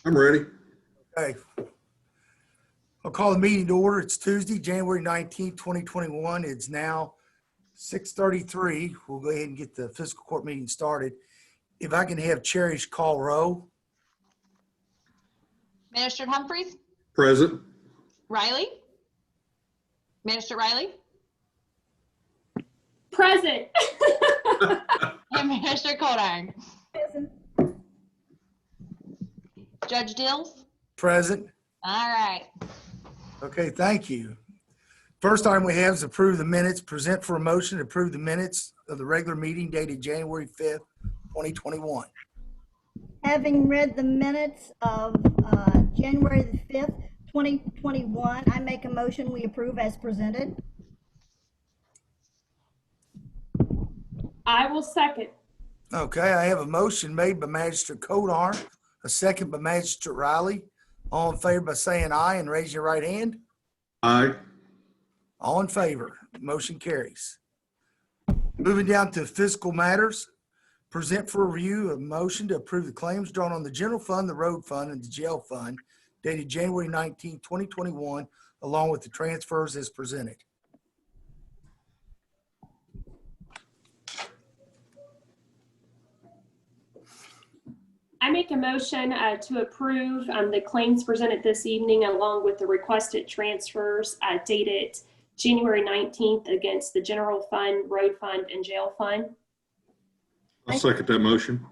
I'm ready. Okay. I'll call the meeting to order. It's Tuesday, January 19th, 2021. It's now 6:33. We'll go ahead and get the fiscal court meeting started. If I can have Cherish call roll. Magistrate Humphreys? Present. Riley? Magistrate Riley? Present. And Magistrate Codiron? Present. Judge Dills? Present. All right. Okay, thank you. First item we have is approve the minutes. Present for a motion to approve the minutes of the regular meeting dated January 5th, 2021. Having read the minutes of January the 5th, 2021, I make a motion we approve as presented. I will second. Okay, I have a motion made by Magistrate Codiron, a second by Magistrate Riley. All in favor by saying aye and raise your right hand. Aye. All in favor, motion carries. Moving down to fiscal matters, present for review a motion to approve the claims drawn on the general fund, the road fund, and the jail fund dated January 19, 2021, along with the transfers as presented. I make a motion to approve the claims presented this evening along with the requested transfers dated January 19th against the general fund, road fund, and jail fund. I'll second that motion.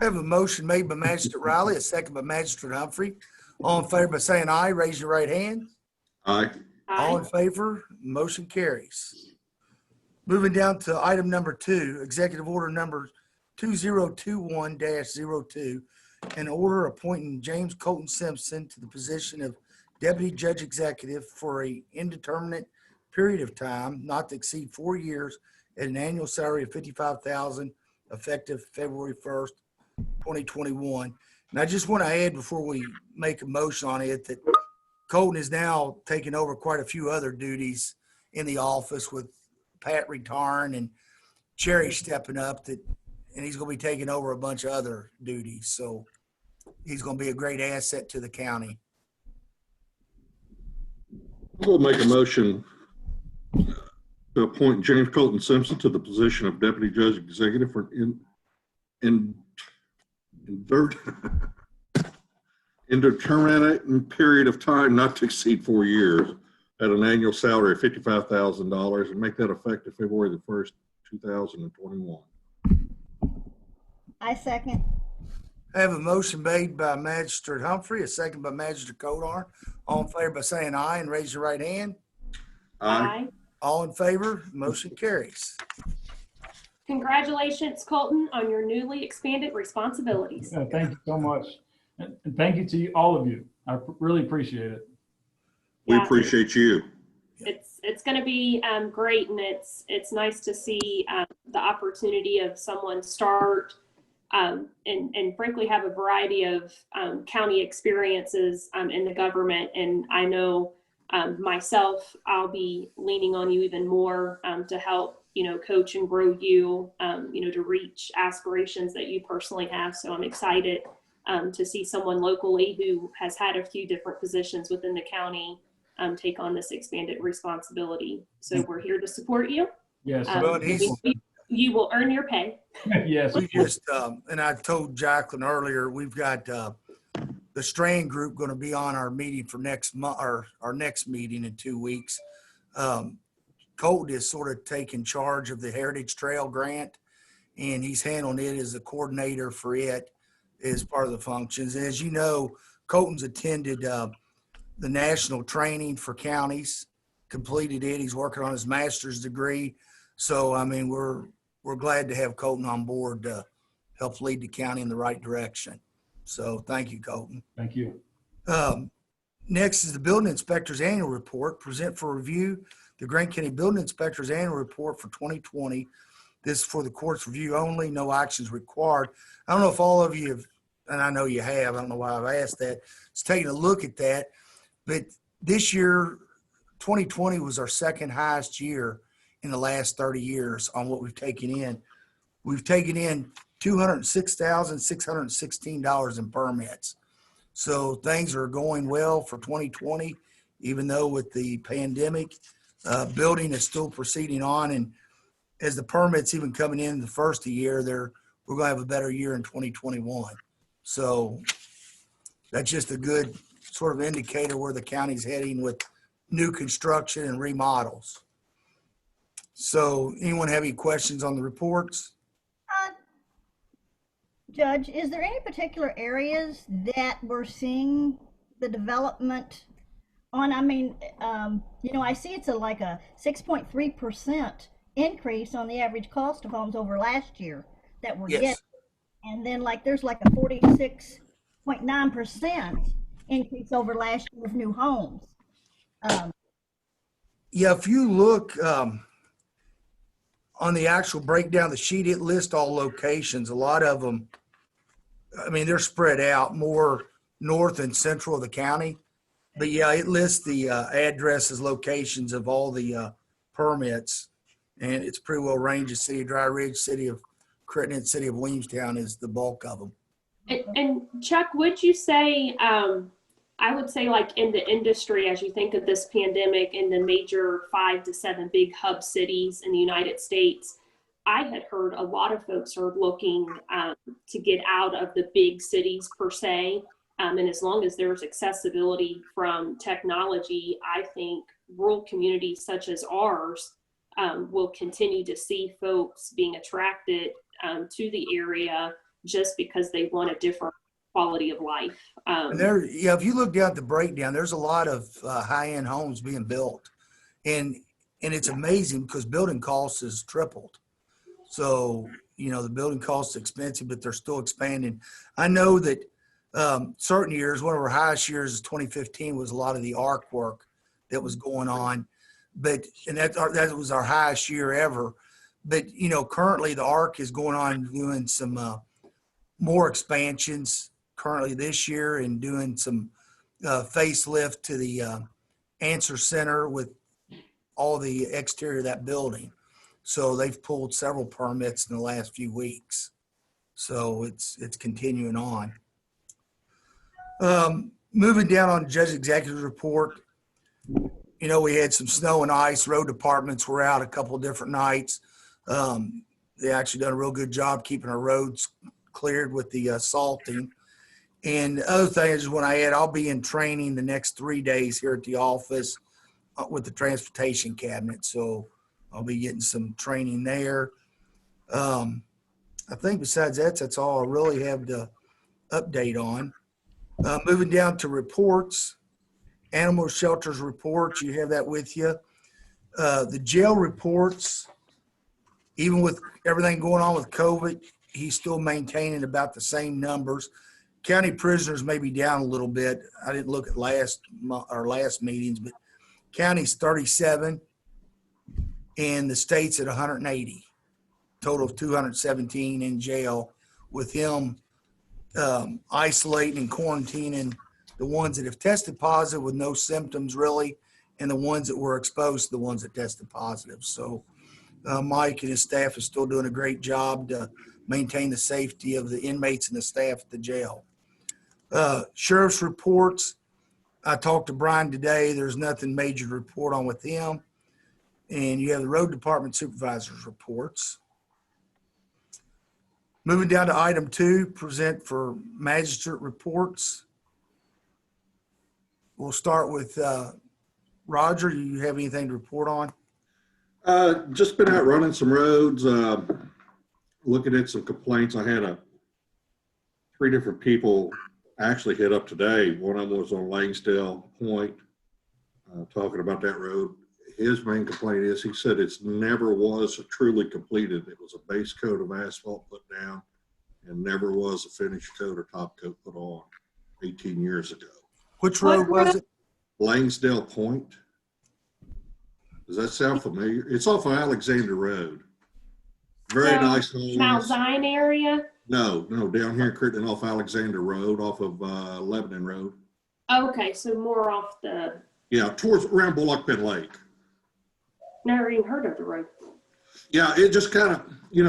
I have a motion made by Magistrate Riley, a second by Magistrate Humphrey. All in favor by saying aye, raise your right hand. Aye. All in Aye. favor, motion carries. Moving down to item number 2, executive order number 2021-02, an order appointing James Colton Simpson to the position of Deputy Judge Executive for an indeterminate period of time, not to exceed 4 years, at an annual salary of $55,000, effective February 1st, 2021. And I just want to add before we make a motion on it that Colton is now taking over quite a few other duties in the office with Pat retiring and Cherry stepping up, and he's going to be taking over a bunch of other duties. So he's going to be a great asset to the county. We'll make a motion to appoint James Colton Simpson to the position of Deputy Judge Executive for indeterminate period of time not to exceed 4 years at an annual salary of $55,000 and make that effective February the 1st, 2021. I second. I have a motion made by Magistrate Humphrey, a second by Magistrate Codiron. All in favor by saying aye and raise your right hand. Aye. All in favor, motion carries. Congratulations, Colton, on your newly expanded responsibilities. Yeah, thank you so much. And thank you to you, all of you. I really appreciate it. We Yeah. appreciate you. It's going to be great, and it's nice to see the opportunity of someone start and frankly have a variety of county experiences in the government. And I know myself, I'll be leaning on you even more to help, coach and grow you, to reach aspirations that you personally have. So I'm excited to see someone locally who has had a few different positions within the county take on this expanded responsibility. So we're here to support you. Yes. You will earn your pay. Yes. We just, and I told Jacqueline earlier, we've got the Strand Group going to be on our meeting for next month, our next meeting in 2 weeks. Colton is sort of taking charge of the Heritage Trail grant, and he's handling it as a coordinator for it as part of the functions. And as you know, Colton's attended the national training for counties, completed it. He's working on his master's degree. So, I mean, we're glad to have Colton on board to help lead the county in the right direction. So thank you, Colton. Thank you. Next is the building inspector's annual report. Present for review the Grant County Building Inspector's annual report for 2020. This is for the court's review only, no actions required. I don't know if all of you have, and I know you have, I don't know why I've asked that, it's taking a look at that. But this year, 2020 was our second highest year in the last 30 years on what we've taken in. We've taken in $206,616 in permits. So things are going well for 2020, even though with the pandemic, building is still proceeding on. And as the permits even coming in the first of the year, we're going to have a better year in 2021. So that's just a good sort of indicator where the county's heading with new construction and remodels. So anyone have any questions on the reports? Judge, is there any particular areas that we're seeing the development on? I mean, I see it's like a 6.3% increase on the average cost of homes over last year that we're getting. Yes. And then there's like a 46.9% increase over last year with new homes. Yeah, if you look on the actual breakdown of the sheet, it lists all locations. A lot of them, they're spread out more north and central of the county. But yeah, it lists the addresses, locations of all the permits. And it's pretty well ranged. The city of Dry Ridge, city of Crittenden, city of Williamstown is the bulk of them. And Chuck, would you say, I would say like in the industry, as you think of this pandemic in the major 5 to 7 big hub cities in the United States, I had heard a lot of folks are looking to get out of the big cities per se. And as long as there's accessibility from technology, I think rural communities such as ours will continue to see folks being attracted to the area just because they want a different quality of life. If you look down at the breakdown, there's a lot of high-end homes being built. And it's amazing because building costs has tripled. So, the building costs are expensive, but they're still expanding. I know that certain years, one of our highest years is 2015 was a lot of the ARC work that was going on. And that was our highest year ever. But, currently the ARC is going on doing some more expansions currently this year and doing some facelift to the Answer Center with all the exterior of that building. So they've pulled several permits in the last few weeks. So it's continuing on. Moving down on Judge Executive Report, we had some snow and ice. Road departments were out a couple of different nights. They actually done a real good job keeping our roads cleared with the salting. And the other thing is I'll be in training the next 3 days here at the office with the transportation cabinet. So I'll be getting some training there. I think besides that's all I really have to update on. Moving down to reports, animal shelters reports, you have that with you. The jail reports, even with everything going on with COVID, he's still maintaining about the same numbers. County prisoners may be down a little bit. I didn't look at last meetings, but county's 37 and the state's at 180, total of 217 in jail, with him isolating and quarantining the ones that have tested positive with no symptoms really, and the ones that were exposed to the ones that tested positive. So Mike and his staff is still doing a great job to maintain the safety of the inmates and the staff at the jail. Sheriff's reports, I talked to Brian today. There's nothing major to report on with him. And you have the road department supervisor's reports. Moving down to item 2, present for magistrate reports. We'll start with Roger. Do you have anything to report on? Just been out running some roads, looking at some complaints. I had 3 different people actually hit up today. One of them was on Langsdale Point, talking about that road. His main complaint is he said it's never was truly completed. It was a base coat of asphalt put down and never was a finished coat or top coat put on 18 years ago. Which road was it? Langsdale Point. Does that sound familiar? It's off of Alexander Road. Very nice homes. Mount Zion area? No, down here in Crittenden off Alexander Road, off of Lebanon Road. Okay, so more off the. Yeah, towards around Bullock Pin Lake. Never even heard of the road. Yeah, it just kind of,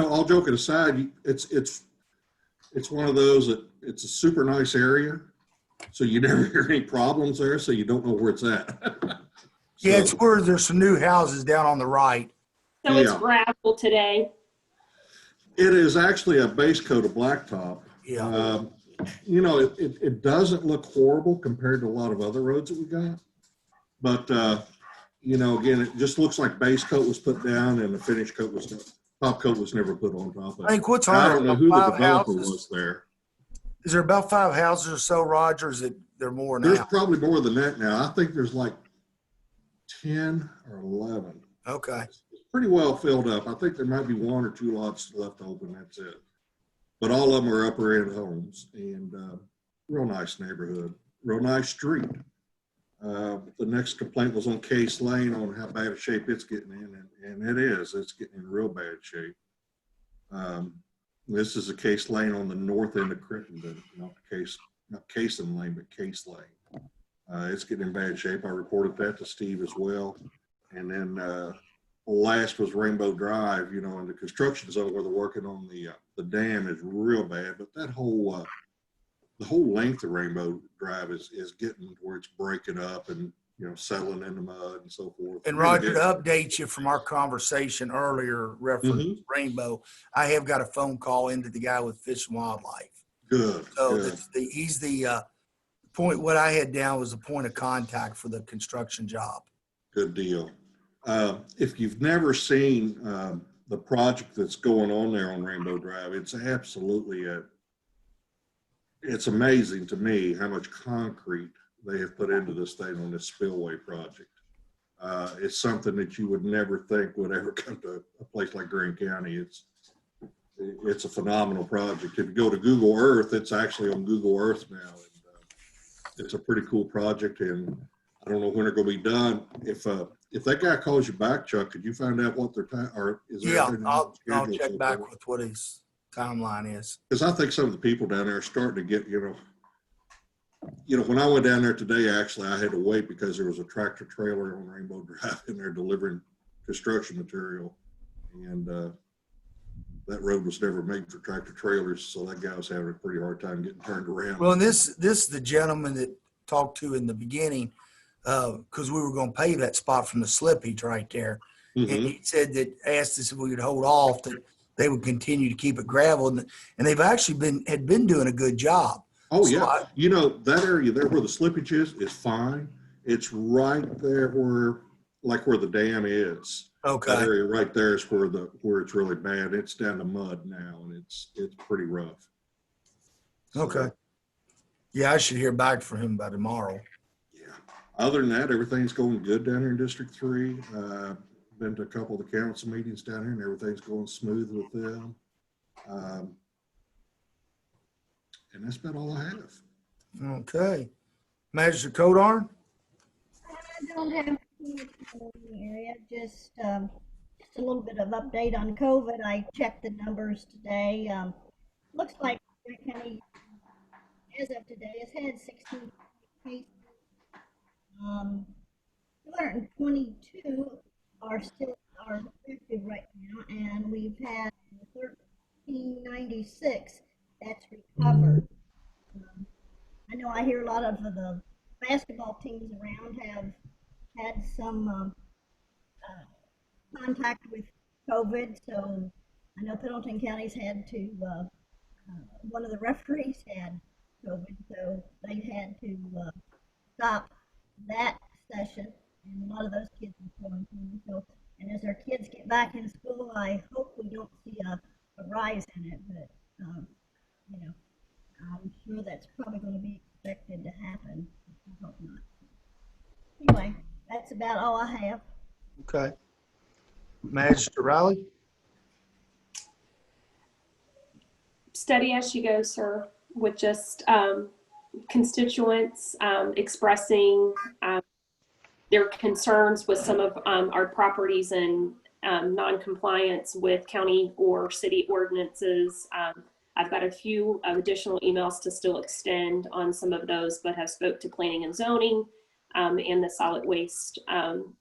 all joking aside, it's one of those that it's a super nice area. So you never hear any problems there, so you don't know where it's at. Yeah, So, it's where there's some new houses down on the right. So it's Yeah. gravel today. it is actually a base coat of blacktop. Yeah. You know, it doesn't look horrible compared to a lot of other roads that we got. But, you know, again, it just looks like base coat was put down and the finish coat was, top coat was never put on top of I it. think what's I on don't know there, who the about 5 developer houses. was there. Is there about 5 houses or so, Roger? Is it there more There's now? probably more than that now. I think there's like 10 or 11. Okay. It's pretty well filled up. I think there might be 1 or 2 lots left open. That's it. But all of them are upper end homes and real nice neighborhood, real nice street. The next complaint was on Case Lane on how bad a shape it's getting in, and it is. It's getting in real bad shape. This is a Case Lane on the north end of Crittenden, not Cason Lane, but Case Lane. It's getting in bad shape. I reported that to Steve as well. And then last was Rainbow Drive, you know, in the construction zone where they're working on the dam is real bad. But that whole the whole length of Rainbow Drive is getting where it's breaking up and, you know, settling in the mud and so forth. And Roger, to update you from our conversation earlier, reference Rainbow, I have got a phone call into the guy with Fish and Wildlife. Good. So Good. he's the point. What I had down was the point of contact for the construction job. Good deal. If you've never seen the project that's going on there on Rainbow Drive, it's absolutely it's amazing to me how much concrete they have put into this thing on this spillway project. It's something that you would never think would ever come to a place like Greene County. It's a phenomenal project. If you go to Google Earth, it's actually on Google Earth now. And, it's a pretty cool project, and I don't know when they're going to be done. If that guy calls you back, Chuck, could you find out what their time or is there? Yeah, I'll check back with what his timeline is. Because I think some of the people down there are starting to get, you know, when I went down there today, actually, I had to wait because there was a tractor trailer on Rainbow Drive in there delivering construction material. And that road was never made for tractor trailers. So that guy was having a pretty hard time getting turned around. Well, and this is the gentleman that talked to in the beginning, because we were going to pave that spot from the slippage right there. And he said that asked us if we would hold off, that they would continue to keep it gravel. And they've actually had been doing a good job. Oh, so yeah. You know, that area there where the slippage is fine. It's right there where the dam is. Okay. That area right there is where it's really bad. It's down to mud now, and it's pretty rough. So, okay. Yeah, I should hear back from him by tomorrow. Yeah. Other than that, everything's going good down here in District 3. Been to a couple of the council meetings down here, and everything's going smooth with them. And that's about all I have. Okay. Magistrate Codar? I don't have too much more in the area, just a little bit of update on COVID. I checked the numbers today. Looks like Greene County, as of today, has had 16 cases. 222 are active right now, and we've had 1396 that's recovered. I know I hear a lot of the basketball teams around have had some contact with COVID, so I know Pendleton County's had to, one of the referees had COVID, so they had to stop that session, and a lot of those kids are quarantined. So, and as our kids get back in school, I hope we don't see a rise in it, but you know, I'm sure that's probably going to be expected to happen. I hope not. Anyway, that's about all I have. Okay. Magistrate Riley? Steady as she goes, sir, with just constituents expressing their concerns with some of our properties and non-compliance with county or city ordinances. I've got a few additional emails to still extend on some of those, but have spoke to planning and zoning and the solid waste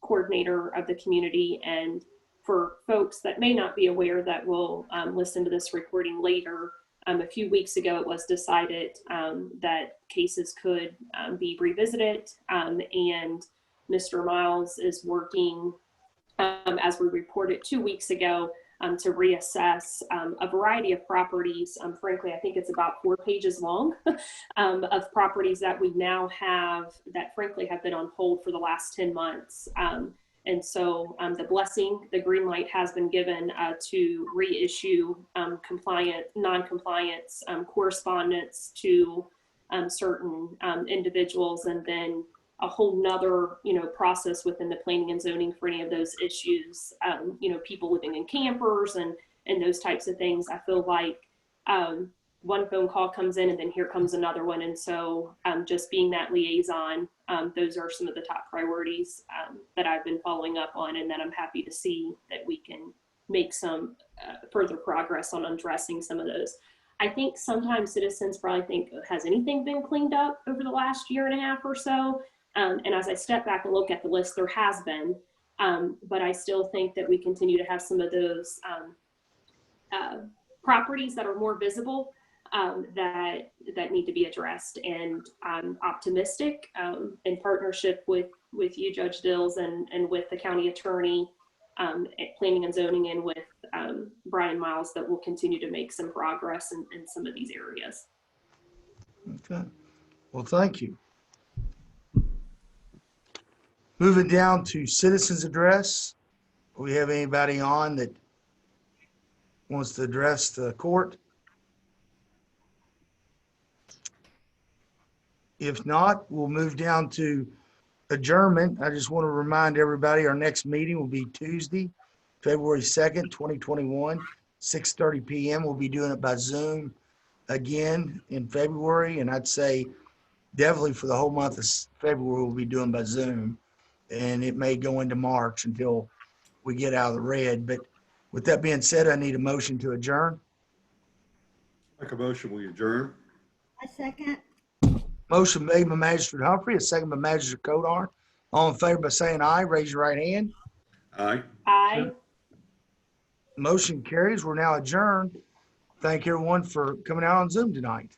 coordinator of the community. And for folks that may not be aware that will listen to this recording later, A few weeks ago, it was decided that cases could be revisited, and Mr. Miles is working, as we reported 2 weeks ago, to reassess a variety of properties. Frankly, I think it's about 4 pages long of properties that we now have that frankly have been on hold for the last 10 months. And so the blessing, the green light has been given to reissue non-compliance correspondence to certain individuals, and then a whole nother, process within the planning and zoning for any of those issues, people living in campers and those types of things. I feel like one phone call comes in and then here comes another one. And so just being that liaison, those are some of the top priorities that I've been following up on, and that I'm happy to see that we can make some further progress on addressing some of those. I think sometimes citizens probably think, has anything been cleaned up over the last year and a half or so? And as I step back and look at the list, there has been, but I still think that we continue to have some of those properties that are more visible that need to be addressed. And I'm optimistic in partnership with you, Judge Dills, and with the county attorney at planning and zoning, and with Brian Miles, that we'll continue to make some progress in some of these areas. Okay. Well, thank you. Moving down to citizens address. Do we have anybody on that wants to address the court? If not, we'll move down to adjournment. I just want to remind everybody our next meeting will be Tuesday, February 2nd, 2021, 6:30 p.m. We'll be doing it by Zoom again in February, and I'd say definitely for the whole month of February we'll be doing by Zoom, and it may go into March until we get out of the red. But with that being said, I need a motion to adjourn. Make a motion, we adjourn. A second. Motion made by Magistrate Humphrey, a second by Magistrate Codar. All in favor by saying aye, raise your right hand. Aye. Aye. Motion carries. We're now adjourned. Thank everyone for coming out on Zoom tonight.